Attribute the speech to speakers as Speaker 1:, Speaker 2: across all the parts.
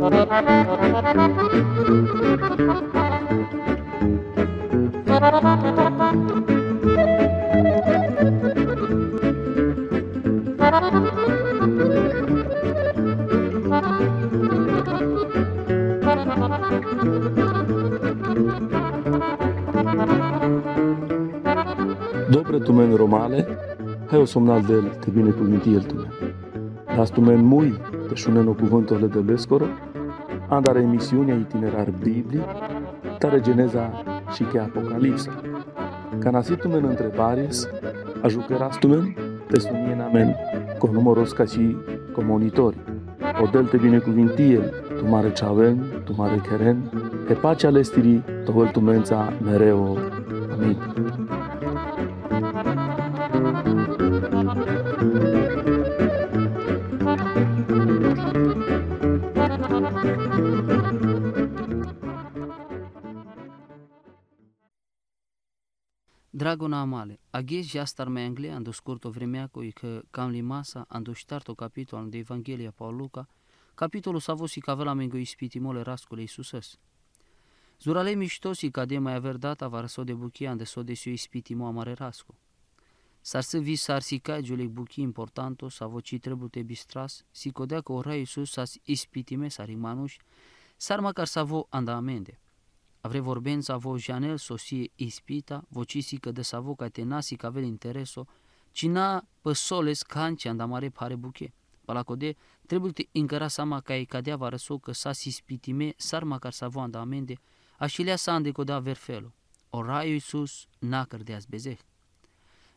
Speaker 1: Dobre tu men romale, hai o somnal del te binecuvinti el tu men. Las tu men mui, te șuneno cuvânturile de lescoro, andare emisiunea itinerar Biblie, tare Geneza și che Apocalipsa. Ca nasitu men întrebaries, ajucăras tu men, te sunien amen, con numeros ca și comonitori. O del te binecuvinti el, tu mare chaven, tu mare keren, e pacea lestirii, tovel tu mența mereu. Amin.
Speaker 2: Dragona amale, aghez jastar me Anglia ando scurto vremeaco i că cam limasa ando ștarto capitolul de Evanghelia Paul Luca, capitolul savosi cavela mengo ispitimole rascule Iisusăs. Zurale miștosi ca de mai aver data var so de buchia ande so de sio ispitimo amare rasco. Sar să vi sar si ca giulec buchi importanto savo ci trebute bistras, si codea că ora Iisus sas ispitime sar manuș, sar macar savo anda amende. Avre vorbența vo janel sosie ispita, vocisi că de savo ca te nasi ca vel intereso, cina păsoles canci andamare pare buche. Palacode, trebuie te încăra sama ca e cadea va răso că sas ispitime sar macar savo anda amende, așilea sa ande codea verfelo. Oraiu Iisus n-a cărdeaz bezeh.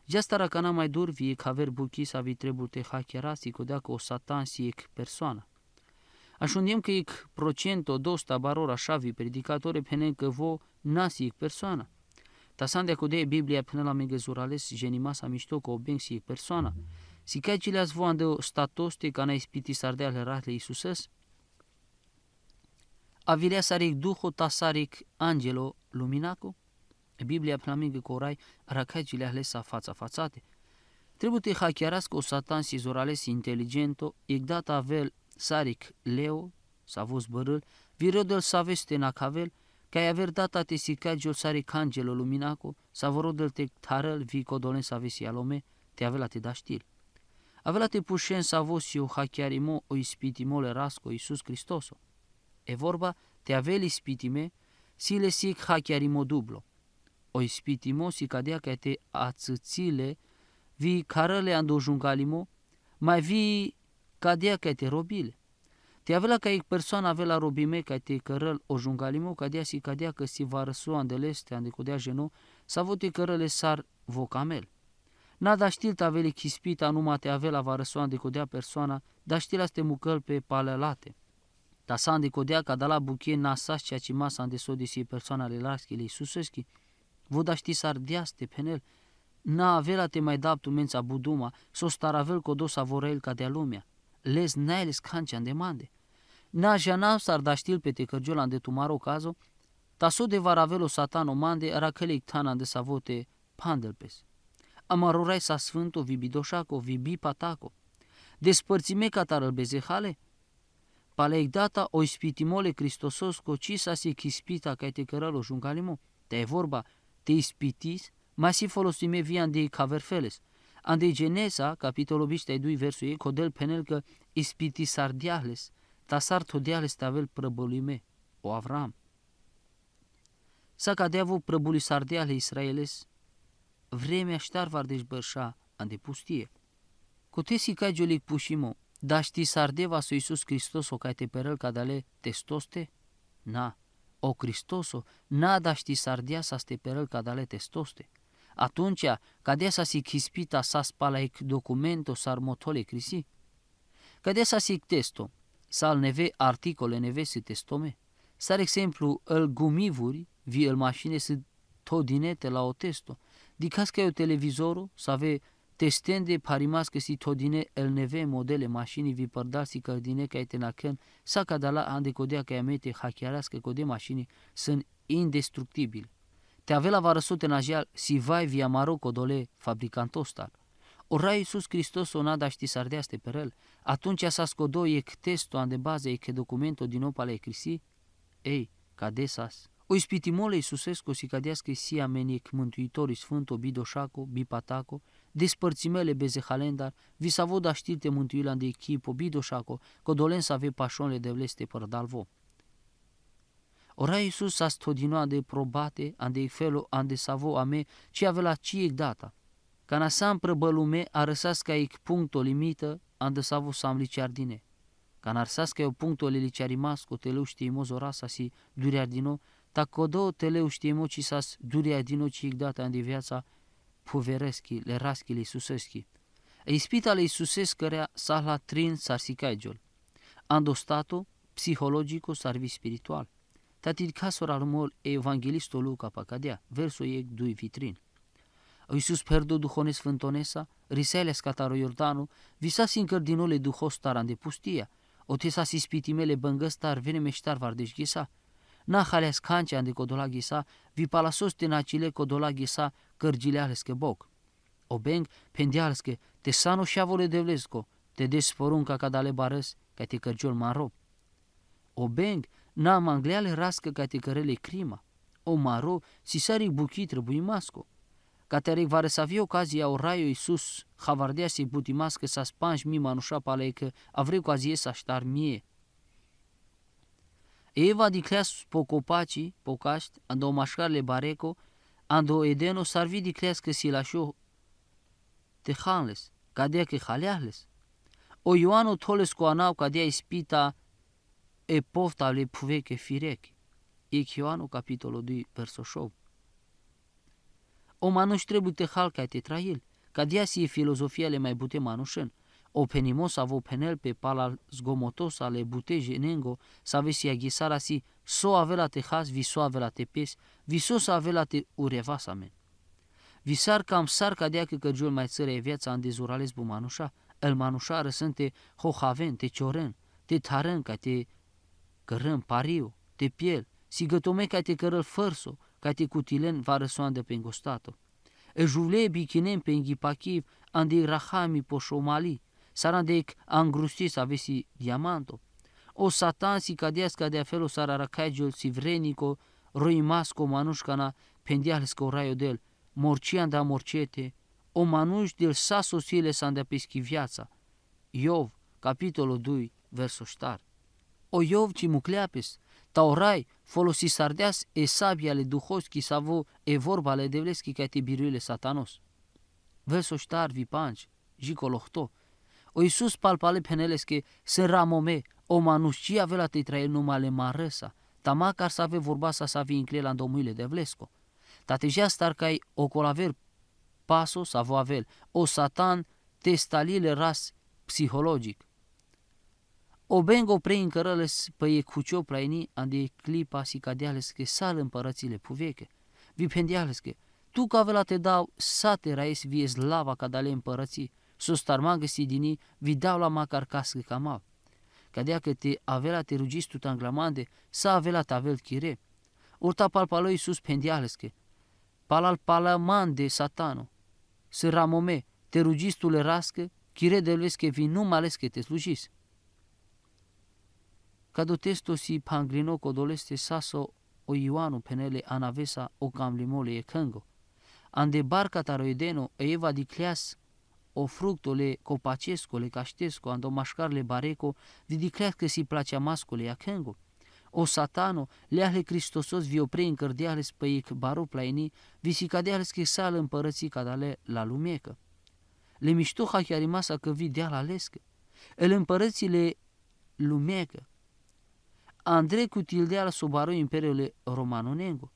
Speaker 2: Giastara ca n-a mai dur vie ca ver buchi sa vi trebuie te hacherasi codea că o satan si ec persoana. Așundiem că ec procento dosta barora șavi predicatore pene că vo nasi ec persoana. Tasandea codea Biblia până la megăzurales genima sa mișto că o beng si ec persoana. Si ca cileas vo ande statoste ca na ispiti sardea le rahle Iisusăs. Avilea sarec duho ta sarec angelo luminaco. Biblia până la megă corai racai cileahle sa fața fațate. Trebuie te hackearască o satan si zorales inteligento, ec data avel saric leo, s-a vos bărâl, virodel s-a veste na cavel, ca ai aver data te sicagiol saric angelo luminaco, s-a vorodel te tarel vi codolen s-a vesi alome, te avela te da știl. Avela te pușen s-a vos eu hacchiarimo o ispitimole rasco Iisus Hristoso. E vorba, te aveli ispitime, si le sic hacchiarimo dublo. O ispitimo si cadea ca te ațățile, vi carele ando jungalimo, mai vi cadea ca te robile. Te avela ca e persoana avela robime ca te cărăl o jungalimo, cadea si cadea că si va răsua andeleste ande codea geno, sa vote cărăle sar vocamel. Nada știl te avele chispita numai te avela va răsua ande codea persoana, dar știl te mucăl pe palelate. Ta sa ande codea ca da la buchie nasas ceea ce masa ande so desi persoana le laschile Iisuseschi, voda ști sar diaste penel, na avela te mai dap tu mența buduma, so staravel codosa vorel ca de lumea. Les nailes canci andemande. Na jana sar da știl pe te cărgiola de tumaro cazo, ta so de varavelo satano mande racăleic tana de savote pandelpes. Amarorai sa sfânto vibidoșaco vibi pataco. Despărțime catarăl bezehale? Paleic data o ispitimole Cristosos coci sa si chispita ca te cărălo jungalimo. Te e vorba, te ispitis, mai si folosime via de caverfeles. Ande Genesa, capitolul 2 versul ei, codel penel că ispiti sardiahles, ta sar todiahles tavel prăbăluime, o Avram. Sa cadeavo prăbuli sardiahle Israeles, vremea ștar var deșbărșa ande pustie. Cotesi ca giolic pușimo, da ști sardeva so Iisus Hristos o ca te perel cadale testoste? Na, o Hristoso, na da ști sardia sa ste perel cadale testoste. Atunci, cadea sa si chispita sa spalaic documento sar motole crisi? Cadea sa si testo, sal neve articole neve si testome? Sar exemplu, îl gumivuri, vi îl mașine si todinete la o testo, dicas că eu televizorul, să ave testende parimas că si todine îl neve modele mașini vi părdal si cărdine ca ete naken, sa cadala ande codea ca amete hackearască code mașini sunt indestructibile. Te avela va răsute în ajeal si vai via Maroco dole fabricantostal. Ora Iisus Hristos o nada ști sardeaste per el, atunci sa scodo e testo ande base e che documento din opale crisi, ei, cadesas. O ispitimole Iisusescu si cadească si amenic mântuitorii sfânto bidoșaco, bipataco, despărțimele bezehalendar, vi s-a voda știlte mântuirea de echipo bidoșaco, codolen să ave pașonle de vleste părdalvo. Ora Iisus s-a stodinoa de probate, ande felo, ande savo ame, ci avea ciec data. Ca na sam prăbălume a răsas ca ic puncto limită, ande savo sam liciardine. Ca n-arsas ca eu puncto le liciarimasco, teleu știimo zorasa si duriardino, ta codo teleu știimo ci sas duriardino ciec data ande viața puvereschi, le raschi le Iisuseschi. E ispita le Iisusescărea sa la trin sarsicaegiol. Ando stato psihologico sarvi spiritual. Tatit casor almol evangelisto Luca pacadea, verso iec 2 vitrin. Iisus perdo duhones sfântonesa, risele scataro Iordanu, visas incărdinole duhos taran de pustia, o tesas ispitimele băngăstar vene meștar vardeș ghisa. Na haleas cancea ande codola ghisa, vi palasos tenacile codola ghisa cărgileales că boc. O beng pendiales că te sano șavole de vlesco, te desporunca cadale barăs, ca te cărgiol maro. O beng na mangleale rască ca te cărele crima. O maro si saric buchi trebuie masco. Cateric va să avea ocazia o raio Iisus havardea să-i butimască să spanși mi manușa pale că avrei ocazie să aștar mie. Eva dicleas pocopacii, pocaști, ando mașcarle bareco, ando edeno sarvi dicleas că si lașo te hanles, cadea că haleahles. O Ioanu toles cu anau cadea ispita e pofta le puveche fireche. Ec Ioanu capitolul 2 verso 8. O manuș trebuie te halca te trail, ca dea si e filozofia le mai bute manușen. O penimos avo penel pe pala zgomotos ale bute jenengo, să ave si aghisara si so avela te has, viso avela te pes, viso să avela te urevasamen. Visar cam sar ca dea că cărgiul mai țăre viața în dezurales bu manușa, el manușa răsânte hohaven, te cioren, te taren ca te cărân pariu, te piel, si gătome ca te cărăl fărso, ca te cutilen va răsoandă pe îngostato. E juvlee bichinem pe înghipachiv, ande rahami po șomali, sarandec angrustis avesi diamanto. O satan si cadeas cadea felo sararacagiol si vrenico, roimasco manușcana, pendialesco raio del, morcian da morcete, o manuș del saso sile sandea peschi viața. Iov, capitolul 2, verso ștar. O Iov ci mucleapes, ta orai folosi sardeas e sabia le duhoschi savo e vorba le devleschi ca te biruile satanos. Verso ștar vi panci, jico lohto. O Iisus palpale penelesche se ramome, o manușci avea te trael numale marăsa, ta macar să ave vorba să savi inclela în domuile de vlesco. Ta tejea star cai o colaver paso savo avel, o satan testalile ras psihologic. O bengo prei încărăles pe e cucio praini ande clipa si cadeales că sal împărățile puveche. Vi pendiales că tu ca vela te dau sate raes vie slava cadale împărății, sos tarmangă si dini vi dau la macar cască camav. Cadea că te avela te rugistu tanglamande, sa avela te avel chire. Urta palpalo Iisus pendiales că palal palamande satano, se ramome, te rugistule rască, chire de că vi nu males că te slujis. Cado testo si pangrino codoleste saso o Ioanu penele anavesa o camlimole e cângo. Ande barca taroideno e eva dicleas o fructole copacescole caștesco ando mașcarle bareco vi dicleas că si placea mascole a cângo. O satano leahle Cristosos vi opre încărdeales pe ec baro plaini vi si cadeales că sală împărății cadale la lumecă. Le mișto hachiarimasa că vi dea la lescă. El împărățile lumecă. Andrei cu tildea la sobaro imperiule romanonengo.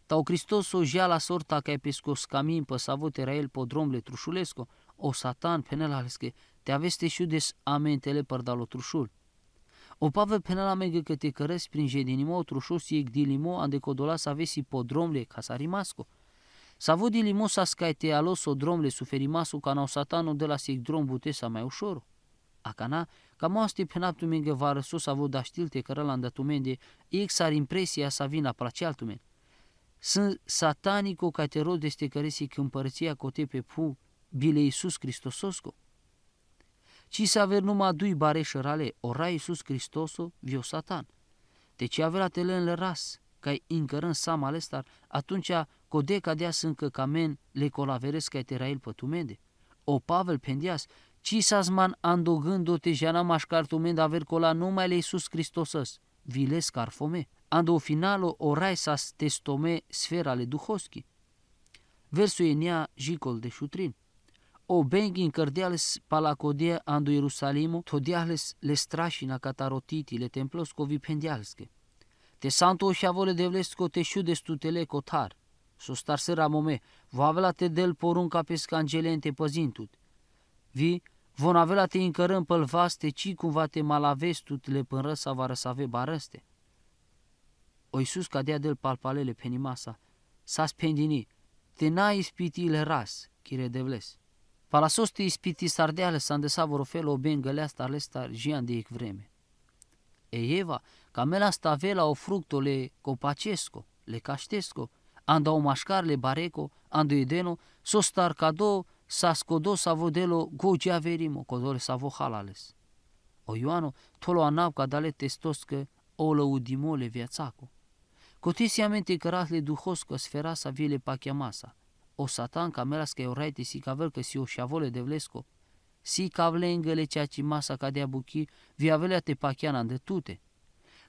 Speaker 2: Tau Hristos o jea la sorta ca pescos camin pe savotera el podromle trușulesco, o satan penelaleske, te aveste șudes amentele părdalo trușul. O pave penela megă că te cărăs prin jedinimo o trușul si ecdilimo ande codola să avesi podromle ca sarimasco. Savo dilimo sa scaite alos o dromle suferimasu ca na o satano de la si drom butesa mai ușor. Acana, ca moaste penaptu menge va răsos avo da știlte cărăla andătumende, ex ar impresia să vină placealtumen. Sunt satanico ca te rod este căresi că împărăția cote pe pu bile Iisus Cristososco. Ci se aver numai dui bare șărale, ora Iisus Cristoso, vio Satan. Deci avea telen le ras, cai încărân sam alestar, atunci codeca dea sâncă camen le colaveres ca terail pătumende. O Pavel pendias, ci sasman ando te jana mașcar tumend aver cola numai le Iisus Cristosăs, viles carfome, ando finalo orai sas testome sfera le duhoschi. Versul enia jicol de șutrin. O bengi încărdeales palacodie ando Ierusalimo, todiales le strașina catarotiti le templos covi pendialske. Te santo o șavole devlesco te șudes tutele cotar. So star sera mome, va avea te del porunca pe scangelente păzintut. Vi, von avea te încărăm pălvaste, ci cumva te malavestut le pânră sa va răsave barăste. O Iisus cadea del palpalele penimasa, sa spendini, te n-a ispitile ras, chire devles. Palasos te ispiti sardeale s-a îndesa vorofel o bengălea starle star jian de ec vreme. E Eva, camela stavela o fructo le copacesco, le caștesco, anda o mașcar le bareco, ando edeno, so star cado, sa scodo sa vodelo go giaverimo, codole sa vo halales. O Ioano, tolo anap ca dale testoscă, o lăudimole viațaco. Cotisiamente cărasle duhoscă sfera sa viele pachiamasa. O Satan cameras că euraite si cavel că si o șavole de vlesco, si cavlengele ceaci masa cadea buchi, viavelea te pachiana îndătute.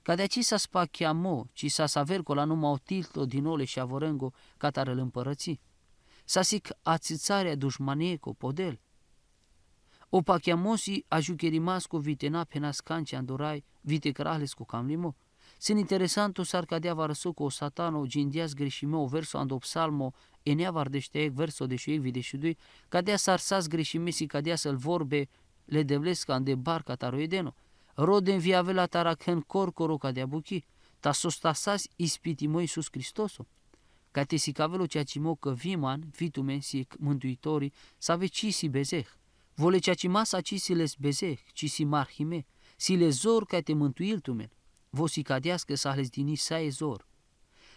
Speaker 2: Cadea ci sa spachiamo, ci sa saverco la numai o tilto din ole și avorengo catară împărății. Sa sic ațițarea dușmanieco podel. O pachiamosi ajucherimasco vitena penas canci andorai vite cralesco camlimo. Sin interesanto s-ar cadea varăsoco o satano gindias greșimeo verso ando psalmo enea vardeșteec verso de șuiec videșudui, cadea s-ar sas greșimesi cadea să-l vorbe le devlesca ande barca taroedeno. Rodem viavela tarachen corcoro cadea buchi, ta sostasas ispitimo Iisus Cristoso. Ca te si cavelo ceacimo că viman, vitumen si mântuitorii, să ci si bezeh. Vole ceacimasa ci si les bezeh, ci si marhime, si le zor ca te mântuil tumen. Vosi cadească să ales dini sa e zor.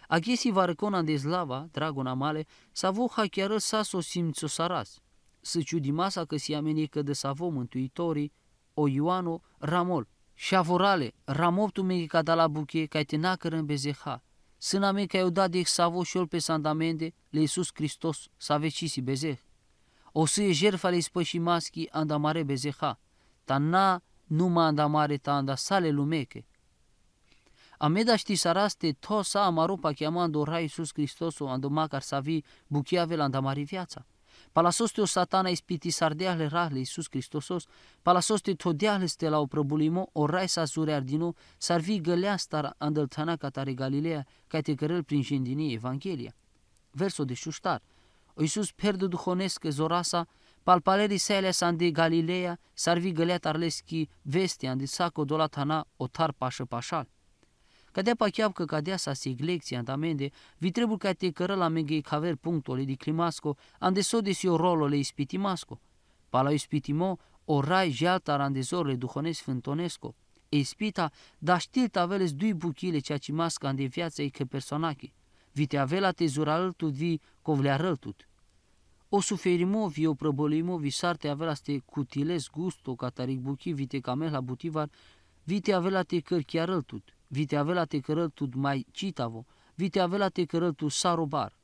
Speaker 2: Aghesi varăcona de slava, dragona male, sa vo hachiară sa so simțo saras. Să ciudimasa că si amenecă de sa vo mântuitorii, o Ioano ramol, șavorale, ramoptu me ca da la buche, ca te nacără în bezeha. Sâna me ca eu da de savo șol pe sandamende, le Iisus Hristos, sa vecisi bezeh. O să e jertfa le ispășimaschi andamare bezeha, ta na numa andamare ta anda sale lumeche. Ameda ști saraste to sa amaropa chiamando ora Iisus Hristos o ando macar sa vi buchiave la andamari viața. Palasoste o satana ispiti sardeale rahle Iisus Hristosos, palasoste todeale ste la o prăbulimo, o rai sa zure ardino, s-ar vi gălea star andăltana catare Galilea, ca te cărăl prin jendinie Evanghelia. Verso de șuștar. O Iisus perde duhonescă zorasa, palpalerii sale s-an de Galilea, s-ar vi gălea tarleschi veste, ande saco dolatana o tar pașă pașal. Cadea pachiab că cadea sa siglecție andamende, vi trebuie ca te cără la meghe caver punctole di climasco, ande sodesi o rolole ispitimasco. Pala ispitimo, o rai jaltar andezorle duhones fântonesco. Ispita, da știl taveles dui buchile cea cimasca ande viața ei că personachi. Vi te avela te zuraltut vi covlearăltut. O suferimo vi o prăbolimo vi sarte avela ste cutiles gusto cataric buchi vi te camel la butivar, vi te avela te cărchiarăltut. Vite avela te cărăltut mai citavo, vite avela te cărăltut sarobar.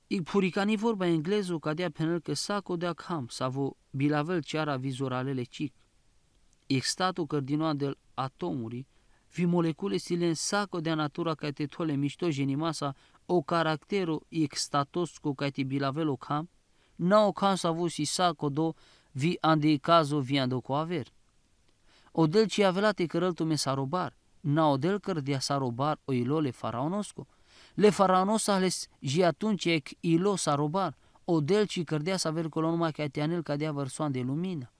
Speaker 2: I puricani vorba englezo cadea penel că saco de acam, savo bilavel ceara vizoralele cic. Extato cărdinoa del atomuri, vi molecule silen saco de natura ca te tole mișto genimasa o caractero extatosco ca te bilavel cam, na o cam savo si saco do vi ande cazo vi ando co aver. O del ci avela te cărăltu me sarobar. Na odel cărdea sarobar o ilo le faraonosco. Le faraonos ales ji atunci ec ilo sarobar. Odel ci cărdea să aver colo numai ca teanel cadea versoan de lumină.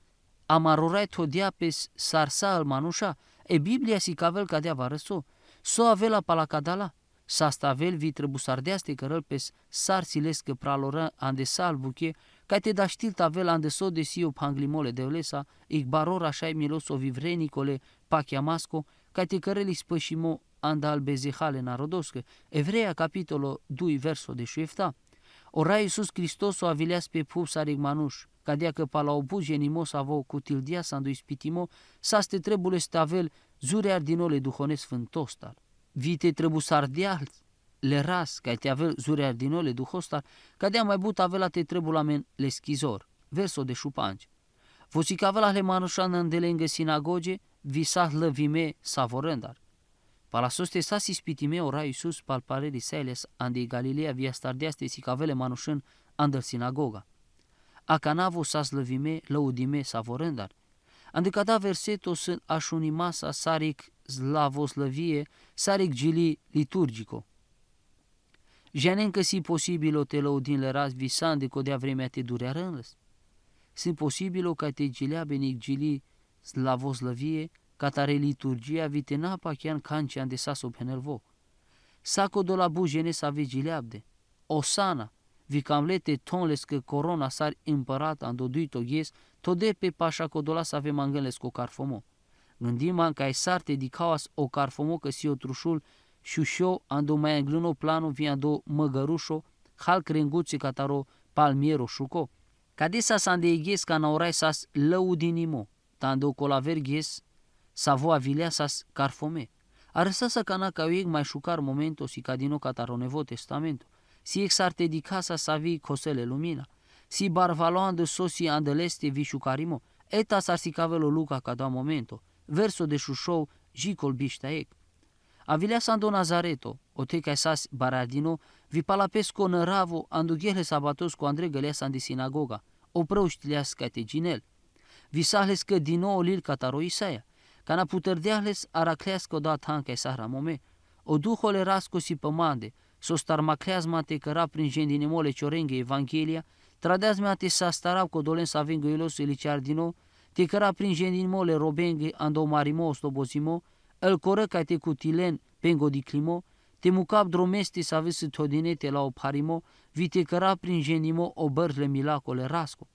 Speaker 2: Amarorai todea pes sarsa al manușa. E Biblia si cavel cadea varăso. So avela palacadala. Sa stavel vi trebusardeaste cărăl pes sarsilescă praloră ande sal buche. Ca te da știl tavel ande so de sio panglimole de olesa. Ic baror așa milos o vivrenicole pachiamasco. Ca te cărăli spășimo anda al bezehale narodoscă. Evreia capitolo 2 verso de șuefta. Ora Iisus Hristos o avilias pe pup saric manuș, cadea că pala obu genimos avo cutildia sandu ispitimo, saste trebule stavel zurear dinole duhone sfântostal. Vite trebu sardial le ras, ca te avel zurear dinole duhostal, cadea mai but avela te trebulamen le schizor, verso de șupanci. Voci că avela le manușan îndelengă sinagoge, visat lăvime savorândar. Palasoste sas ispitime ora Iisus palpareri sailes ande Galilea via stardeaste si cavele manușân andăl sinagoga. Acanavo sas lăvime lăudime savorândar. Ande cada verseto sunt așunimasa saric slavoslăvie, saric gili liturgico. Janencă si posibilo te lăudin le raz visan de codea vremea te durea rânlăs. Sunt posibilo ca te gilea benic gili slavoslăvie, catare liturgia vitena pachian cancian de saso penelvo. Saco do la bujene sa vigileabde. Osana, vicamlete tonles că corona sar împărat andoduit o ghes, tode pe pașa codola să avem angăles cu carfomo. Gândim că ai sarte di caos o carfomo că si o trușul șușo ando mai angluno plano viando măgărușo, hal crenguți cataro palmiero șuco. Cadesa sande ghes ca naurai sas lăudinimo, tando colaver ghes savo avilea sas carfome. Arăsasa cana ca eu mai șucar momento si cadino cataro nevo testamento. Si exarte di casa savi cosele lumina. Si barvaloando sosi andeleste vi șucarimo. Eta sar si cavelo luca ca da momento. Verso de șușou jicol bișta ec. Avilea sando Nazareto, o te ca sas baradino, vi palapesco năravo andughele sabatos cu Andrei găleasan de sinagoga. O prăuștileas ca te ginel. Visahles că din nou lil cataro Isaia. Cana putărdeahles araclească o dat hanca sahra mome. O duhole rasco si pămande. So starmacleazma te căra prin jendinimole ciorenghe Evanghelia, tradeazma te sa starau codolen să avem găilos eliciardino, te căra prin jendinimole robenghe andomarimo ostobozimo, el coră ca te cutilen pengodiclimo, te mucap dromeste să aveți todinete la oparimo, vi te căra prin jendimo o bărle milacole rasco.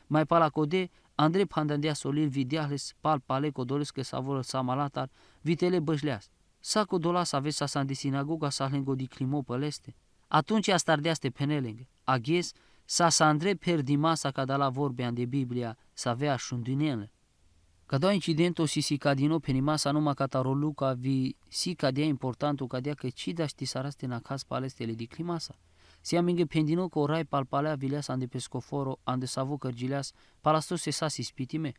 Speaker 2: Mai palacode, Andrei pandandea solil videahles pal pale codoles că savoră samalatar, vitele bășleas. Saco dola să aveți sa de sinagoga sa lengo di climo păleste. Atunci a stardeaste penelengă. Aghes sa Andrei perdimasa ca da la vorbean de Biblia să avea șundinele. Ca da incidento si cadino penimasa numai cataro Luca vi si cadea importantul cadea că cida ști saraste na cas palestele di climasa. Si aminghe pendino că orai palpalea vileas ande pescoforo ande savo cărgileas palastos sa si spitime.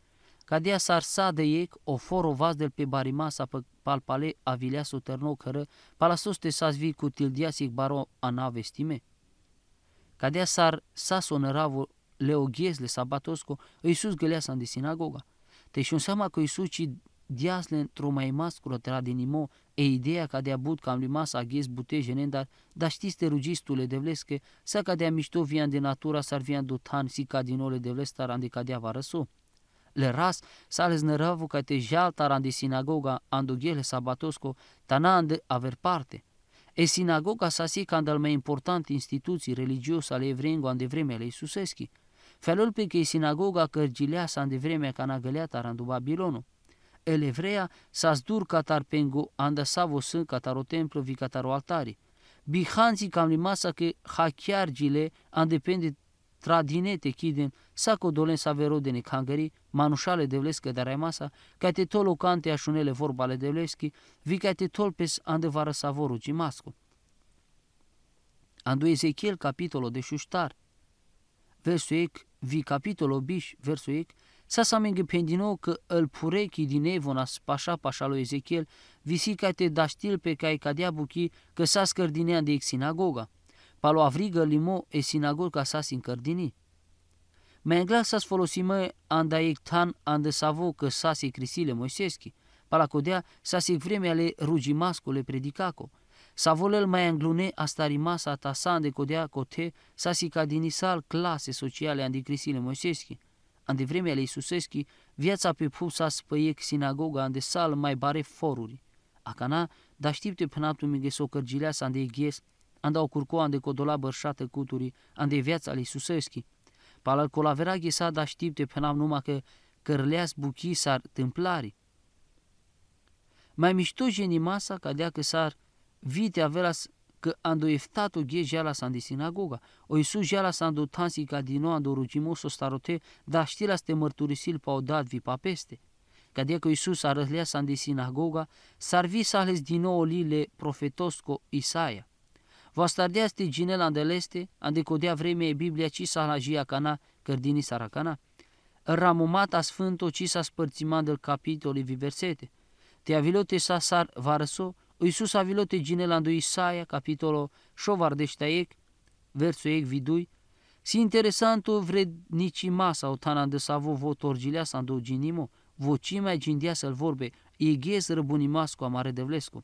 Speaker 2: Cadea s-ar sa de ec o foro vas del pe barimasa pe palpale avilea soterno cără palasos te sas vi cu tildiasic baro ana vestime. Cadea s-ar sa sonăravo leoghiezle sabatosco Iisus găleasan de sinagoga. Te și seama că Iisus ci diasle într-o mai mascură tradinimo e ideea cadea but cam limas aghez bute genendar dar știți te rugistule de vlesche sa cadea mișto vian de natura sar vian dotan si cadinole de vlestar ande cadea varăso. Le ras sales nărăvu ca te jaltar ande sinagoga andoghele sabatosco tana ande aver parte. E sinagoga sa si candal mai important instituții religios ale evrengo ande vremele Iisuseschi. Felul pe că e sinagoga cărgilea sa ande vremea cana găleata randu Babilonu. El evrea sa zdur catar pengo anda savo sunt cataro templo vi cataro altari. Bihanzi cam limasa că hachiargile andepende tradinete chiden saco dolen savero de necangări manușale de vlescă de raimasa ca te tolo cante așunele vorbale de vleschi vi ca te tolpes andevară savoru gimasco. Andu Ezechiel capitolo de șuștar versul ec vi capitolo biș versul ec sa samenghe pendino că îl purechi din evona pașa pașa lui Ezechiel visi ca te daștil pe ca cadea buchi că sa scărdinea de ex sinagoga. Palo avrigă limo e sinagoga sa sin cărdini. Mai englas sa folosime anda ectan anda savo că sa se crisile moiseschi. Pala codea sa se vreme ale rugimasco le predicaco. Sa volel mai anglune astarimasa ta sa ande codea cote sa si cadinisal clase sociale ande crisile moiseschi. Ande vreme ale Iisuseschi viața pe pusa spăiec sinagoga ande sal mai bare foruri. Acana da știpte penaptu mige so cărgilea sa ande ghes anda o curco ande codola bărșată cuturi ande viața ale Iisuseschi. Palal colavera ghesa da știpte penam numai că cărleas buchii sar tâmplari. Mai mișto genimasa cadea că sar vite avelas că ando eftato gie jala sandi sinagoga. O Iisus jala sando tansi ca dino ando rugimoso starote, da știla ste mărturisil pa odat vi pa peste. Cadea că Iisus arăhlea sandi sinagoga, sarvi sahles dino olile profetosco Isaia. Vostardea ste ginela andeleste, ande codea vremea Biblia ci salagia cana, cărdini saracana. Ramumata sfânto ci sa spărțiman del capitoli vi versete. Te avilote sa sar varăso, Iisus avilote ginela ando Isaia, capitolo șovardeștaec, versul ec vidui. Si interesanto vrednici masa o tana de savo vo torgilea sa ando ginimo, vocimea gindia să-l vorbe, ighez răbunimasco amare devlesco.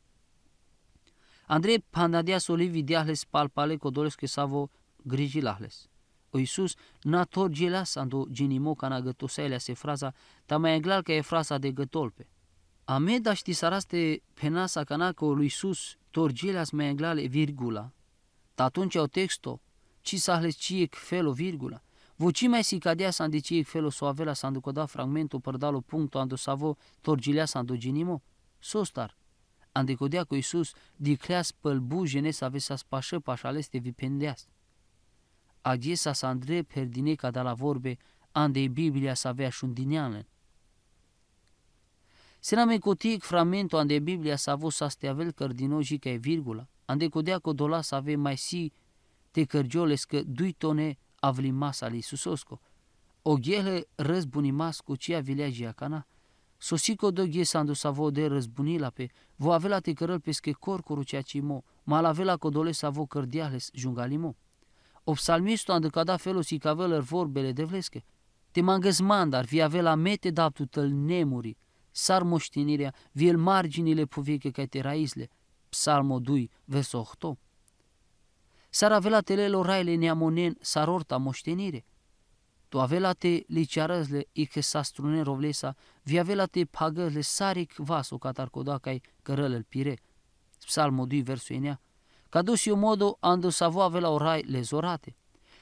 Speaker 2: Andrei pandadea solivi diahles palpale codolesco savo grijilahles. O Iisus na torgilea sa ando ginimo cana gătoseilea se fraza, ta mai eglal ca e frasa de gătolpe. Ameda ști saraste penasa cana că lui Iisus torgileas mai eglale virgula. Ta atunci au texto, ci sahles ciec felo virgula. Voci mai si cadea sa ande ciec felo so avela sa ando coda fragmento părdalo puncto ando savo torgilea sa ando ginimo. Sostar, ande codea cu Iisus dicleas pălbu jene să ave sa spașă pașaleste vipendeas. Agiesa sa Andrei perdine ca da la vorbe, ande Biblia să avea șundinealen. Sename cotic fragmento ande Biblia să avu sa steavel cărdinoji ca e virgula, ande codea codola să ave mai si te cărgioles că dui tone avli masa li Iisusosco. O ghele răzbunimasco cia vilea giacana, sosico do ghe sandu să vo de răzbunila pe, vo avela te cărăl pesche corcoru cea cimo, mal avela codole să vo cărdiales jungalimo. O psalmisto ande cada felul si caveler vorbele de vlesche. Te mangăzmandar vi avela mete daptu tăl nemuri, sar moștenirea, viel marginile poveche ca te raisle, psalmo 2, verso 8. Sar avela telelo raile neamonen sar orta moștenire. Tu avela te liciarăzle i că sa strunen rovlesa, vi avela te pagăzle saric vaso catar codacai cărălel pire. Psalmo 2, verso 9. Cadu si o modo ando savo avela orai lezorate.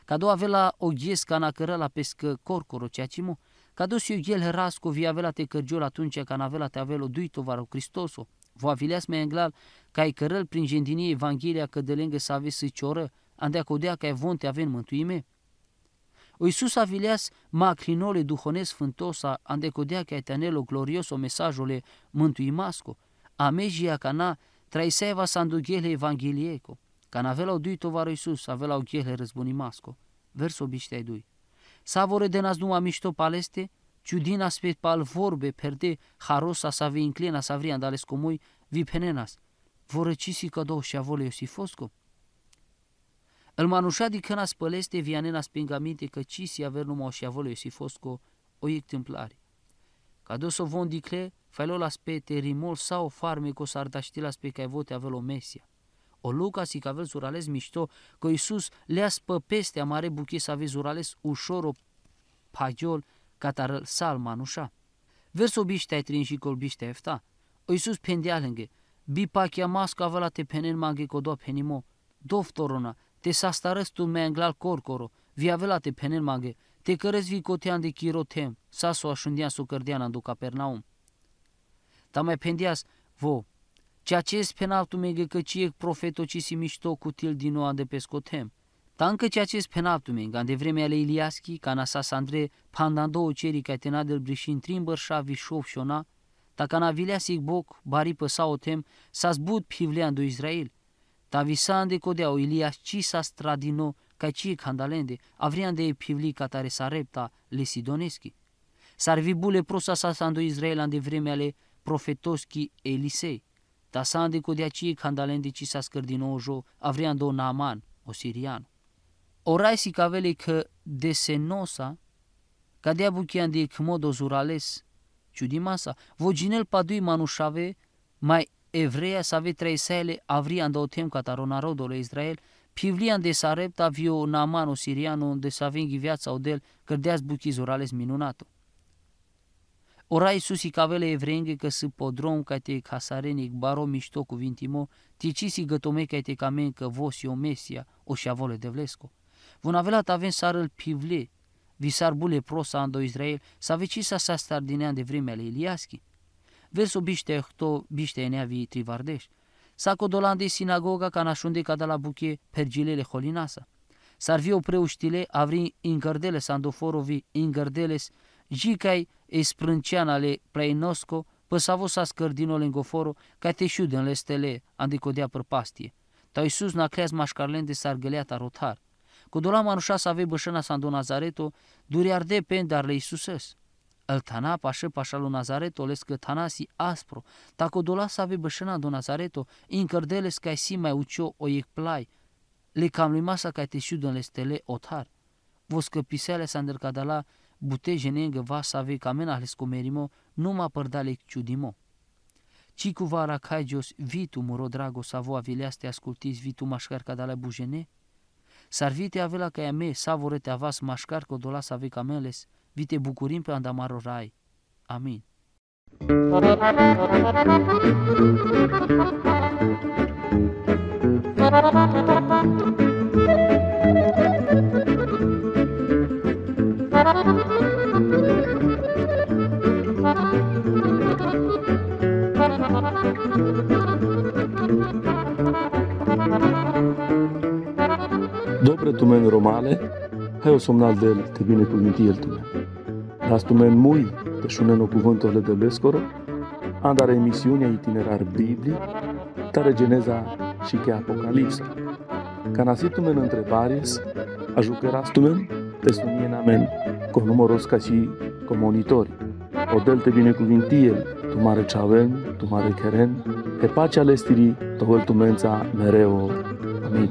Speaker 2: Cadu avela o ghiesca na cărăla pescă corcoro ceacimo. Cadu si o ghel herasco vi avela te cărgiol atunci ca avela te avelo dui tovaru Cristoso. Vo avileas mai englal ca ai cărăl prin gendinie Evanghelia că de lângă să aveți să cioră, andea codea ca ai vonte aven mântuime. O Iisus avileas macrinole duhones fântosa, ande codea ca ai tenelo glorioso mesajole mântuimasco. Amejia cana traiseva sandughele Evanghelieco. Ca n-avela o dui tovaru Iisus, avela o ghele răzbunimasco. Verso bișteai dui. Savore de nas numa mișto paleste, ciudina spet pal vorbe perde harosa sa vi inclina sa vri andales comui vi penenas. Vorăcisi cadou și avole Iosifosco. El manușa di căna spăleste vianena spingaminte că cisi aver numai și avole Iosifosco o exemplari. Cadou so von dicle, failo la spete rimol sau farmeco s-ar daștila spe ca vote avelo Mesia. O Luca si că avel zurales mișto că Iisus le-as peste amare buche să ave zurales ușor o pagiol catarăl sal manușa. Verso biștea trin și col biștea efta. O Iisus pendea lânghe. Bipa chiamasco avela te penen maghe codoa penimo. Doftorona, te sastarăs tu me englal corcoro. Vi avela te penen maghe. Te cărăz vi cotean de chirotem. Saso așundian so cărdean andu Capernaum. Ta mai pendeas, vo. Ceea ce es penal tu mege că ciec profetoci si mișto cu til din noua de pescotem. Ta încă ceea ce es penal tu mege, de vremea ale Iliaschi, ca nasas Andrei, pandan două ceri ca tena del brișin trimbărșa vișov șona, ta ca na vilea sig boc, bari păsa o tem, s-a zbut pivlean do Israel. Ta visan de codeau Ilias ci s-a stradino, ca ciec handalende, avrian de pivli ca tare s-a repta le sidoneschi. S-ar vi bule prosa sa sando Israel an de vremea ale profetoschi Elisei. Ta sande codea ciec handalende ci s-a scărdino ojo, avrian do Naaman, o sirian. Orai si cavele că de senosa, cadea buchean de cmodo zurales, ciudimasa, voginel padui manușave, mai evreia să ave trei sele, avrian de o tem catarona rodole Israel, pivlian de sarepta vio Naaman o siriano, unde să avenghi viața odel, cărdeați buchi zurales minunato. Ora Iisus i cavele evrenge că se podrom ca te casarenic baro mișto cuvintimo, ticisi gătome ca te camen că vosi o Mesia, o șavole de vlesco. Von avelat avem sarăl pivle, visar bule prosa ando Israel, să aveci sa stardinean de vremea ale Iliaschi. Verso biște ehto, biște enea vi trivardeș. Sakodolandi sinagoga kanashunde kadala buke pergilele holinasa. Sarvio preuștile avri ingărdele Sandoforovi ingărdeles jicai esprânceanale plainosco păsavosa scărdino lengoforo ca te șuden stele andicodea părpastie. Tau Iisus na creaz mașcarlen de sargăleata rotar. Codola manușa să ave bășăna Sandu Nazareto duriarde pendarle Iisusăs. El tana pașă pașa lui Nazareto les că tanasi aspro. Ta codola să ave bășăna do Nazareto incărdeles ca si mai ucio o plai. Le cam lui masa ca te șuden le stele otar. Vos că pisele s-a bute jenengă va să ave camena les comerimo numai părdale ciudimo. Cicu vara caigios vitu muro drago savo avileaste ascultis vitu mașcar cadala bujene? Sarvite avela ca me savorete avas mașcar codola să ave cameles vite bucurim pe andamaro rai. Amin.
Speaker 1: Dobre tu men romale, hai o somnal de el, te binecuvinti el tu men. Las tu men mui, te șuneno cuvânturile de lescoro, andare emisiunea itinerar Biblie, tare Geneza și che Apocalipsa. Canasi tu men întrebaries, ajucăras tu men, te sunien amen, con numeros ca și comonitori. Odel te binecuvinti el, tu mare chaven, tu mare keren, e pacea lestiri, tovel tu mența mereu. Amin.